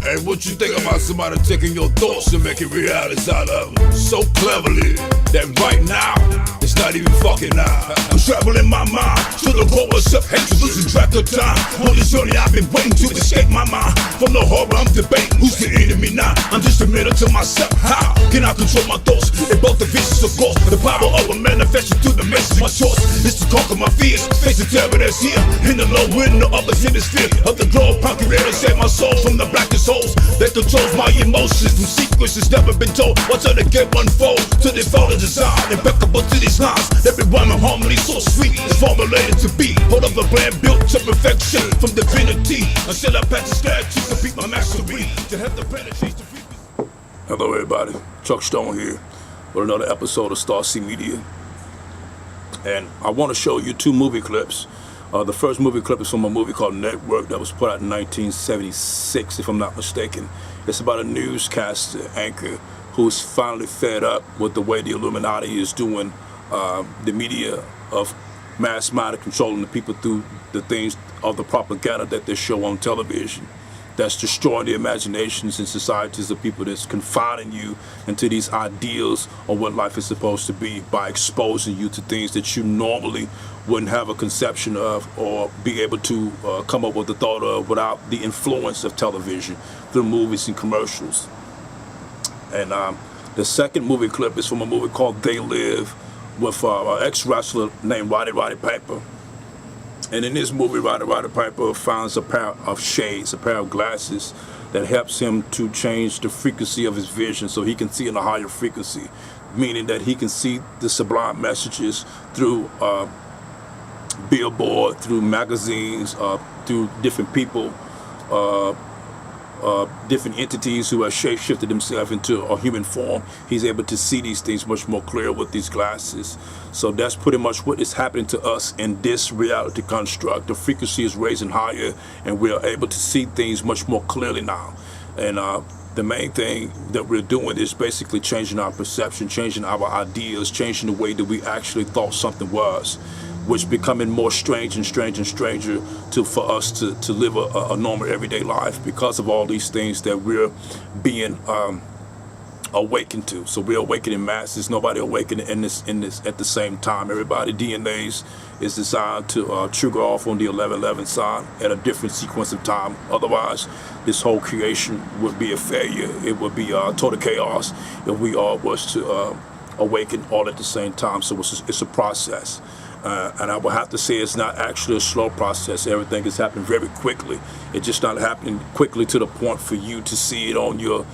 Hey, what you think about somebody taking your thoughts and making realities out of them so cleverly that right now it's not even fucking now? I'm traveling my mind to the rollers of hatred, losing track of time. On this journey I've been waiting to escape my mind from the horror I'm debating. Who's the enemy now? I'm just a minute to myself. How can I control my thoughts? In both the visions of course, the power of a manifestation through the message. My choice is to conquer my fears, face the terror that's here in the low window of the hemisphere of the globe. I'm created to save my soul from the blackest holes that controls my emotions. From secrets that's never been told. Watch how the game unfold to the fall of design, impeccable to these lines. Every rhyme and harmony so sweet is formulated to be part of a plan built to perfection from divinity. Until I pass the scratch to beat my mastery to have the penetrate the frequency. Hello everybody, Chuck Stone here with another episode of Star-Starseed Media. And I want to show you two movie clips. The first movie clip is from a movie called Network that was put out in 1976, if I'm not mistaken. It's about a newscaster anchor who's finally fed up with the way the Illuminati is doing the media of mass mind, controlling the people through the things of the propaganda that they show on television. That's destroying the imaginations and societies of people, that's confining you into these ideals of what life is supposed to be by exposing you to things that you normally wouldn't have a conception of or be able to come up with the thought of without the influence of television through movies and commercials. And the second movie clip is from a movie called They Live with an ex-wrestler named Roddy Piper. And in this movie, Roddy Piper finds a pair of shades, a pair of glasses that helps him to change the frequency of his vision so he can see in a higher frequency, meaning that he can see the sublime messages through billboard, through magazines, through different people, different entities who have shape-shifted themselves into a human form. He's able to see these things much more clear with these glasses. So that's pretty much what is happening to us in this reality construct. The frequency is raising higher and we're able to see things much more clearly now. And the main thing that we're doing is basically changing our perception, changing our ideas, changing the way that we actually thought something was, which becoming more strange and stranger for us to live a normal everyday life because of all these things that we're being awakened to. So we're awakening masses. Nobody awakening in this at the same time. Everybody DNAs is designed to trigger off on the 1111 sign at a different sequence of time. Otherwise, this whole creation would be a failure. It would be total chaos if we all was to awaken all at the same time. So it's a process. And I will have to say it's not actually a slow process. Everything is happening very quickly. It's just not happening quickly to the point for you to see it on your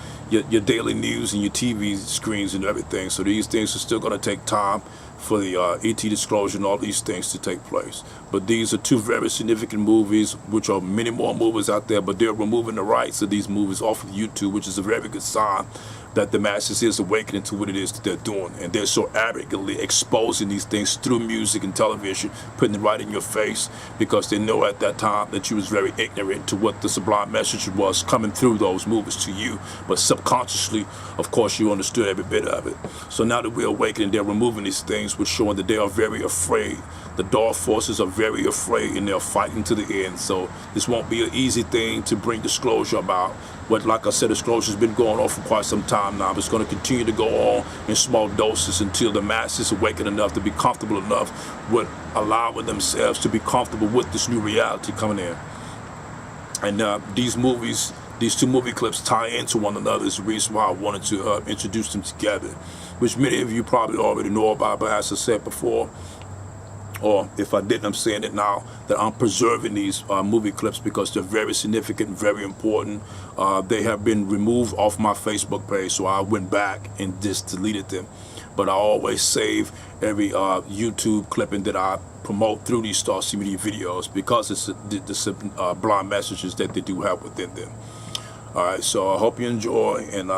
daily news and your TV screens and everything. So these things are still going to take time for the ET disclosure and all these things to take place. But these are two very significant movies, which are many more movies out there, but they're removing the rights of these movies off of YouTube, which is a very good sign that the masses is awakening to what it is that they're doing. And they're so arrogantly exposing these things through music and television, putting it right in your face, because they know at that time that you was very ignorant to what the sublime message was coming through those movies to you. But subconsciously, of course, you understood every bit of it. So now that we're awakening, they're removing these things, which showing that they are very afraid. The dark forces are very afraid and they're fighting to the end. So this won't be an easy thing to bring disclosure about. But like I said, disclosure has been going on for quite some time now. It's going to continue to go on in small doses until the masses awaken enough to be comfortable enough with allowing themselves to be comfortable with this new reality coming in. And these movies, these two movie clips tie into one another is the reason why I wanted to introduce them together, which many of you probably already know about, but as I said before, or if I didn't, I'm saying it now, that I'm preserving these movie clips because they're very significant and very important. They have been removed off my Facebook page, so I went back and just deleted them. But I always save every YouTube clipping that I promote through these Star-Starseed Media videos because it's the blind messages that they do have within them. All right, so I hope you enjoy, and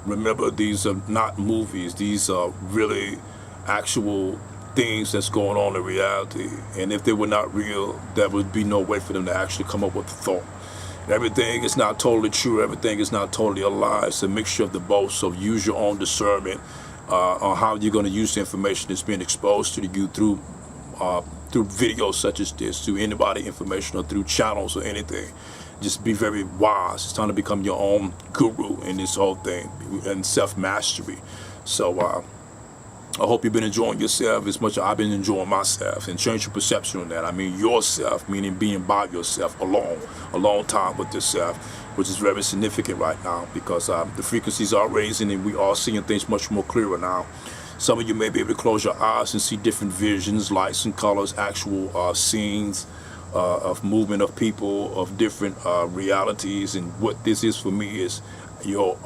remember, these are not movies. These are really actual things that's going on in reality, and if they were not real, there would be no way for them to actually come up with a thought. Everything is not totally true, everything is not totally a lie. It's a mixture of the both, so use your own discernment on how you're going to use the information that's being exposed to you through videos such as this, through anybody information, or through channels or anything. just be very wise. It's time to become your own guru in this whole thing and self-mastery. So I hope you've been enjoying yourself as much as I've been enjoying myself, and change your perception on that. I mean yourself, meaning being by yourself alone, a long time with yourself, which is very significant right now, because the frequencies are raising and we are seeing things much more clearer now. Some of you may be able to close your eyes and see different visions, lights and colors, actual scenes of movement of people, of different realities. And what this is for me is your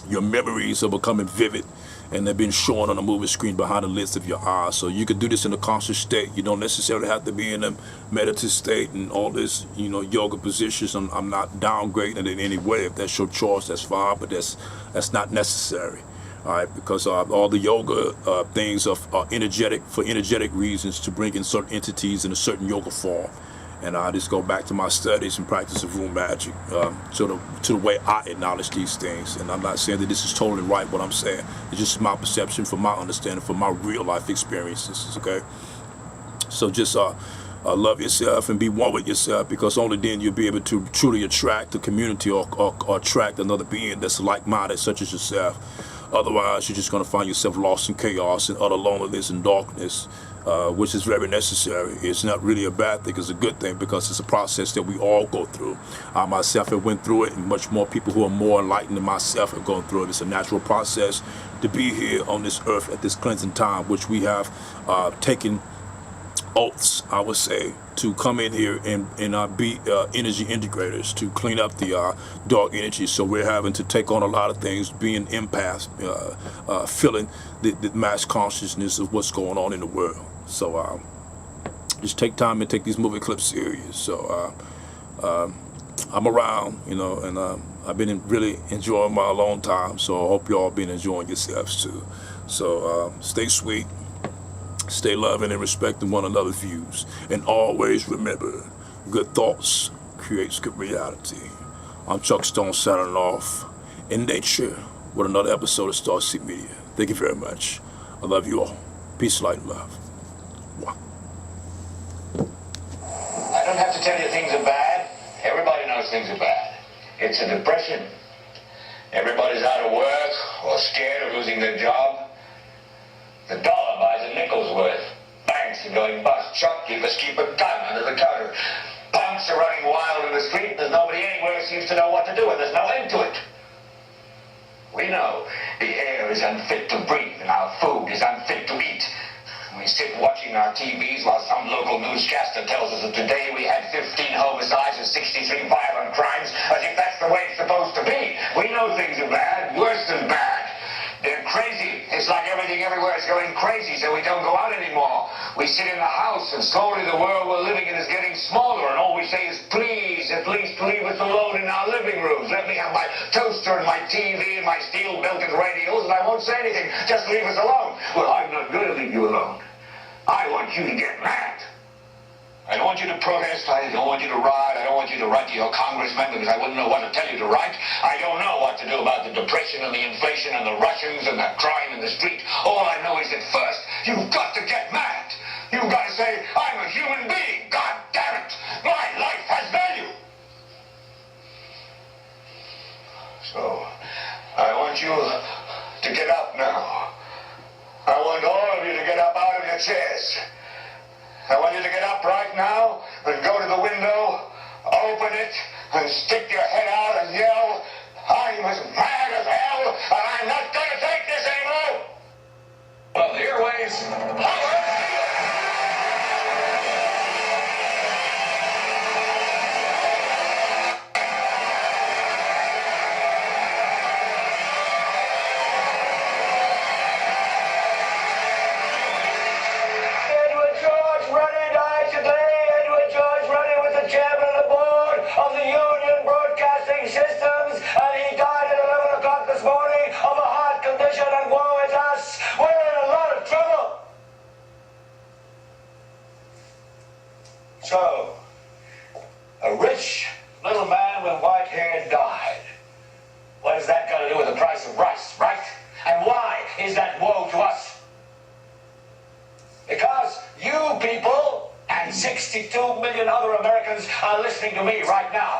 memories are becoming vivid, and they've been shown on the movie screen behind the lids of your eyes. So you can do this in a conscious state. You don't necessarily have to be in a meditative state and all this, yoga positions. I'm not downgrading it in any way. If that's your choice, that's fine, but that's not necessary. All right, because all the yoga things are energetic, for energetic reasons, to bring in certain entities in a certain yoga form. And I just go back to my studies and practice of room magic, to the way I acknowledge these things. And I'm not saying that this is totally right, what I'm saying. It's just my perception, from my understanding, from my real life experiences, okay? So just love yourself and be one with yourself, because only then you'll be able to truly attract a community or attract another being that's like-minded, such as yourself. Otherwise, you're just going to find yourself lost in chaos and utter loneliness and darkness, which is very necessary. It's not really a bad thing, it's a good thing, because it's a process that we all go through. I myself have went through it, and much more people who are more enlightened than myself have gone through it. It's a natural process to be here on this earth at this cleansing time, which we have taken oaths, I would say, to come in here and be energy integrators, to clean up the dark energy. So we're having to take on a lot of things, being empaths, feeling the mass consciousness of what's going on in the world. So just take time and take these movie clips serious. So I'm around, and I've been really enjoying my alone time. So I hope you all been enjoying yourselves too. So stay sweet. Stay loving and respecting one another's views. And always remember, good thoughts creates good reality. I'm Chuck Stone signing off in nature with another episode of Star-Starseed Media. Thank you very much. I love you all. Peace, light, and love. Wow. I don't have to tell you things are bad. Everybody knows things are bad. It's a depression. Everybody's out of work or scared of losing their job. The dollar buys a nickel's worth. Banks are going bust. Shopkeepers keep a gun under the counter. Punks are running wild in the street. There's nobody anywhere who seems to know what to do, and there's no end to it. We know the air is unfit to breathe and our food is unfit to eat. We sit watching our TVs while some local newscaster tells us that today we had 15 homicides and 63 violent crimes, as if that's the way it's supposed to be. We know things are bad, worse than bad. They're crazy. It's like everything everywhere is going crazy, so we don't go out anymore. We sit in the house, and slowly the world we're living in is getting smaller, and all we say is, please, at least leave us alone in our living rooms. Let me have my toaster and my TV and my steel-belted radios, and I won't say anything. Just leave us alone. Well, I'm not going to leave you alone. I want you to get mad. I don't want you to protest, I don't want you to riot, I don't want you to write to your congressman, because I wouldn't know what to tell you to write. I don't know what to do about the depression and the inflation and the Russians and the crime in the street. All I know is that first, you've got to get mad. You've got to say, I'm a human being, God damn it, my life has value. So, I want you to get up now. I want all of you to get up out of your chairs. I want you to get up right now and go to the window, open it, and stick your head out and yell, I'm as mad as hell, and I'm not going to take this anymore. Well, the airways, power! So, a rich little man with white hair died. What has that got to do with the price of rice, right? And why is that woe to us? Because you people and 62 million other Americans are listening to me right now.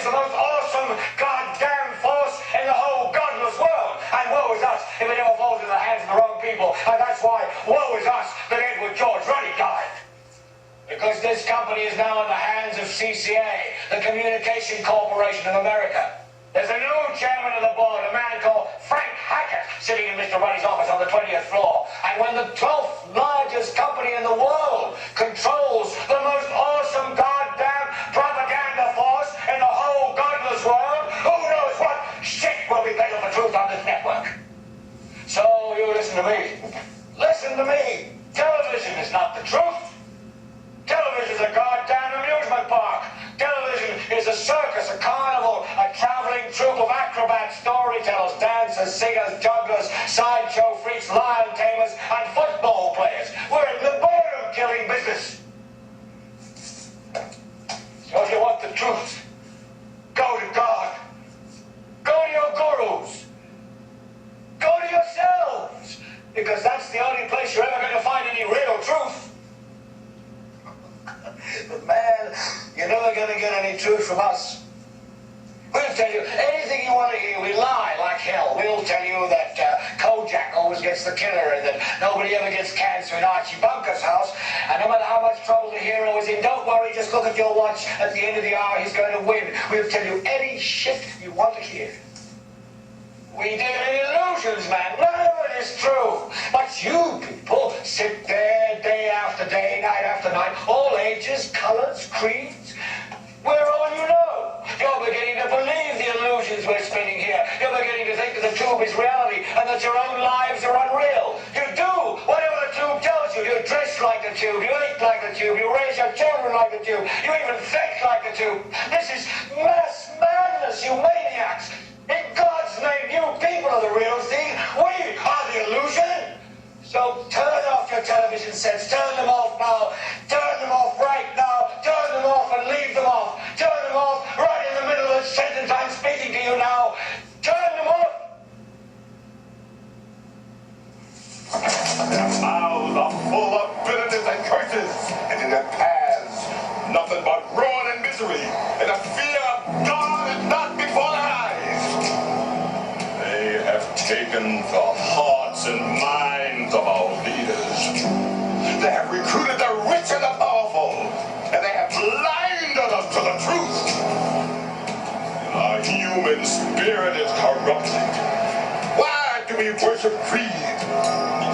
the most awesome goddamn force in the whole godless world. And woe is us if it ever falls in the hands of the wrong people. And that's why woe is us that Edward George Ruddy died. Because this company is now in the hands of CCA, the Communication Corporation of America. There's a new chairman of the board, a man called Frank Hackett, sitting in Mr. Ruddy's office on the 20th floor. And when the 12th largest company in the world controls the most awesome goddamn propaganda force in the whole godless world, who knows what shit will be peddled for truth on this network. So you listen to me. Listen to me. Television is not the truth. Television is a goddamn amusement park. Television is a circus, a carnival, a traveling troupe of acrobats, storytellers, dancers, singers, jugglers, sideshow freaks, lion tamers, and football players. We're in the boredom-killing business. So if you want the truth, go to God. Go to your gurus. Go to yourselves. Because that's the only place you're ever going to find any real truth. But man, you're never going to get any truth from us. We'll tell you anything you want to hear. We lie like hell. We'll tell you that Kojak always gets the killer and that nobody ever gets cancer in Archie Bunker's house. And no matter how much trouble the hero is in, don't worry, just look at your watch. At the end of the hour, he's going to win. We'll tell you any shit you want to hear. We deal in illusions, man. None of it is true. But you people sit there day after day, night after night, all ages, colors, creeds. We're all you know. You're beginning to believe the illusions we're spinning here. You're beginning to think that the tube is reality and that your own lives are unreal. You do whatever the tube tells you. You dress like the tube. You eat like the tube. You raise your children like the tube. You even think like the tube. This is mass madness, you maniacs. In God's name, you people are the real thing. We are the illusion. So turn off your television sets. Turn them off now. Turn them off right now. Turn them off and leave them off. Turn them off right in the middle of the sentence I'm speaking to you now. Turn them off. Their mouths are full of bitterness and curses, and in their paths, nothing but ruin and misery, and the fear of God is not before their eyes. They have taken the hearts and minds of our leaders. They have recruited the rich and the powerful, and they have blinded us to the truth. Our human spirit is corrupted. Why do we worship greed?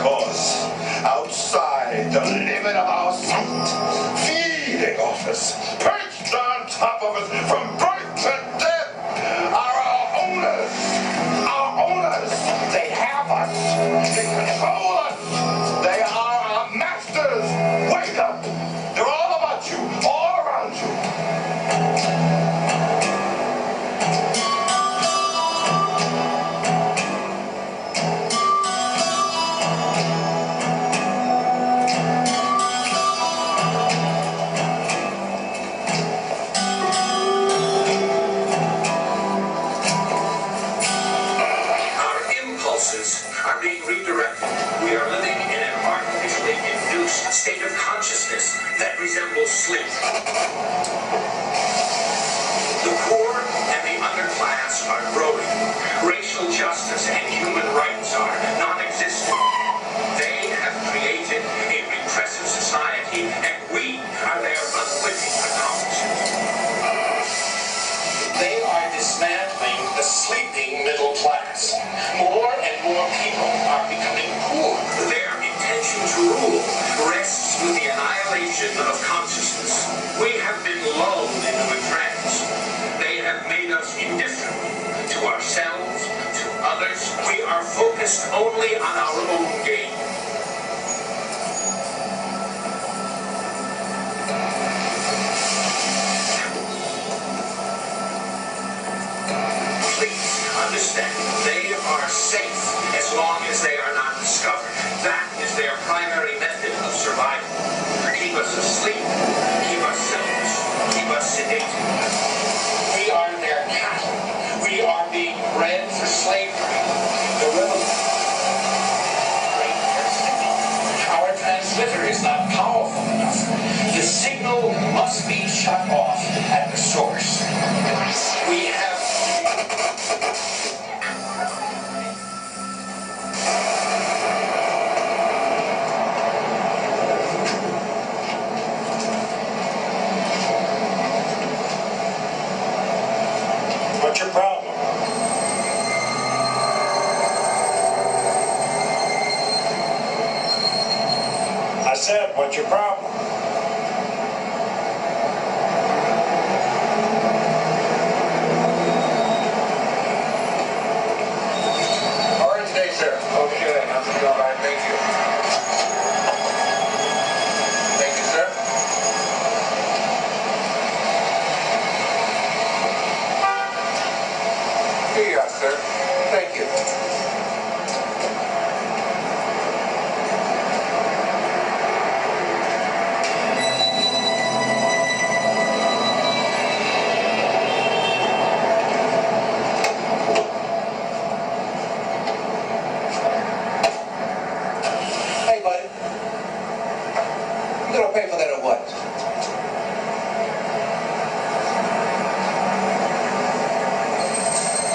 Because outside the limit of our sight, feeding off us, perched on top of us from birth to death, are our owners. Our owners. They have us. They control us. They are our masters. Wake up. They're all about you, all around you. Are being redirected. We are living in an artificially induced state of consciousness that resembles sleep. The poor and the underclass are growing. Racial justice and human rights are non-existent. They have created a repressive society, and we are their unwitting accomplices. They are dismantling the sleeping middle class. More and more people are becoming poor. Their intention to rule rests with the annihilation of consciousness. We have been lulled into a trance. They have made us indifferent to ourselves, to others. We are focused only on our own gain. Understand, they are safe as long as they are not discovered. That is their primary method of survival. Keep us asleep, keep us selfish, keep us sedated. We are their cattle. We are being bred for slavery. The revolution. Our transmitter is not powerful enough. The signal must be shut off at the source. sir. Thank you. Hey, buddy. You gonna pay for that or what?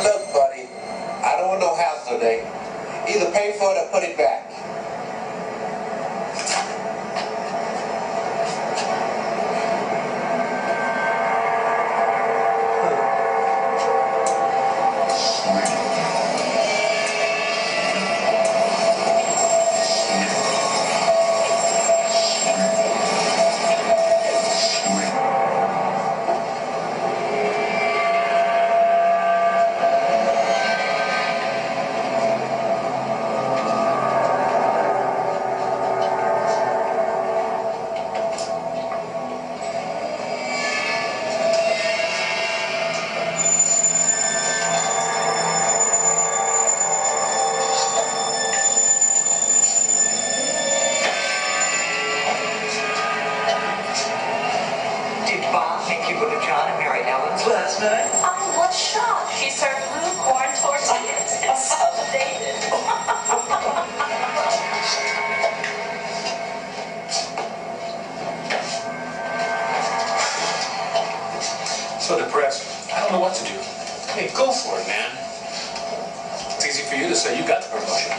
Look, buddy, I don't want no hassle today. Either pay for it or put it back. Did Bob make you go to John and Mary Ellen's last night? I was shocked. She served blue corn tortillas. It's so dated. So depressed. I don't know what to do. Hey, go for it, man. It's easy for you to say you got the promotion.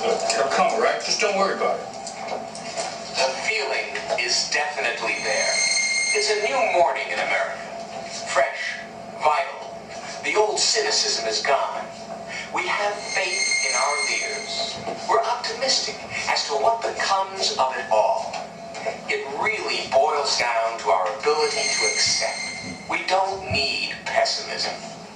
Look, it'll come, all right? Just don't worry about it. The feeling is definitely there. It's a new morning in America. Fresh, vital. The old cynicism is gone. We have faith in our leaders. We're optimistic as to what becomes of it all. It really boils down to our ability to accept. We don't need pessimism.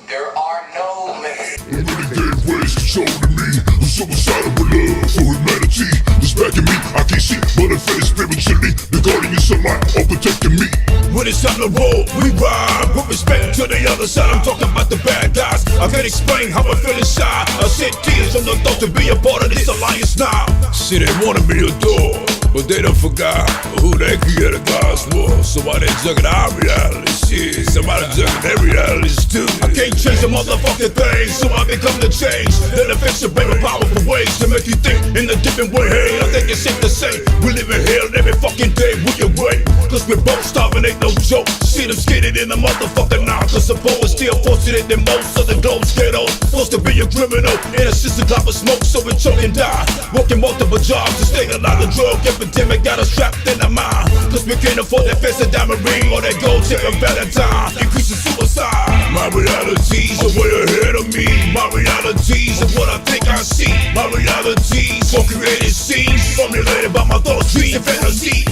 There are no limits. Many gave ways to show to me a suicidal love for humanity. It's back in me, I can't see, but I feel it spiritually. The guardian sunlight all protecting me. When it's time to roll, we ride with respect to the other side. I'm talking about the bad guys. I can't explain how I feel inside. I shed tears on the thought to be a part of this alliance now. See, they wanted me adored, but they done forgot who they created God's war. So why they jugging our reality? Shit, somebody jugging their realities too. I can't change the motherfucking thing, so I become the change. Then affects your brain with powerful ways to make you think in a different way. Hey, I think it's safe to say we live in hell every fucking day with your way. Cause we're both starving, ain't no joke. See them skidded in the motherfucking now. Cause the poor is still fortunate than most of the globes ghettos. Supposed to be a criminal in a system cloud of smoke, so we choke and die. Working multiple jobs to stay alive. The drug epidemic got us trapped in the mind. Cause we can't afford that fancy diamond ring or that gold tip and Valentine. Increasing suicide. My reality's are way ahead of me. My reality's is what I think I see. My reality's for created scenes formulated by my thoughts, dreams, and fantasies.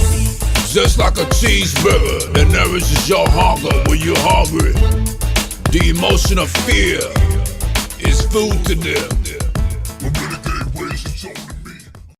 Just like a cheeseburger that nourishes your hunger when you're hungry. The emotion of fear is food to them.